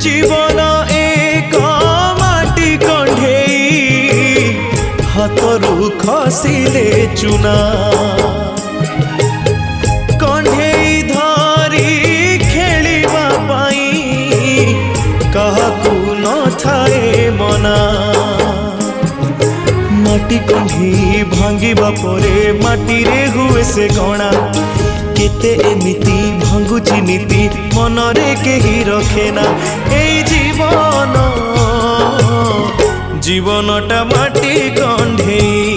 जीवन एक माटी कंढेई हाथरू खसिले चुना कंढेई धरी खेलिबा पाई काहाकू न थाए मना माटी कंढी भांगिबा परे माटी रे हुए से गणा केते एमिति भांगुची नीति मनरे केही रखेना एई जीवन जीवनटा माटी कंढेई।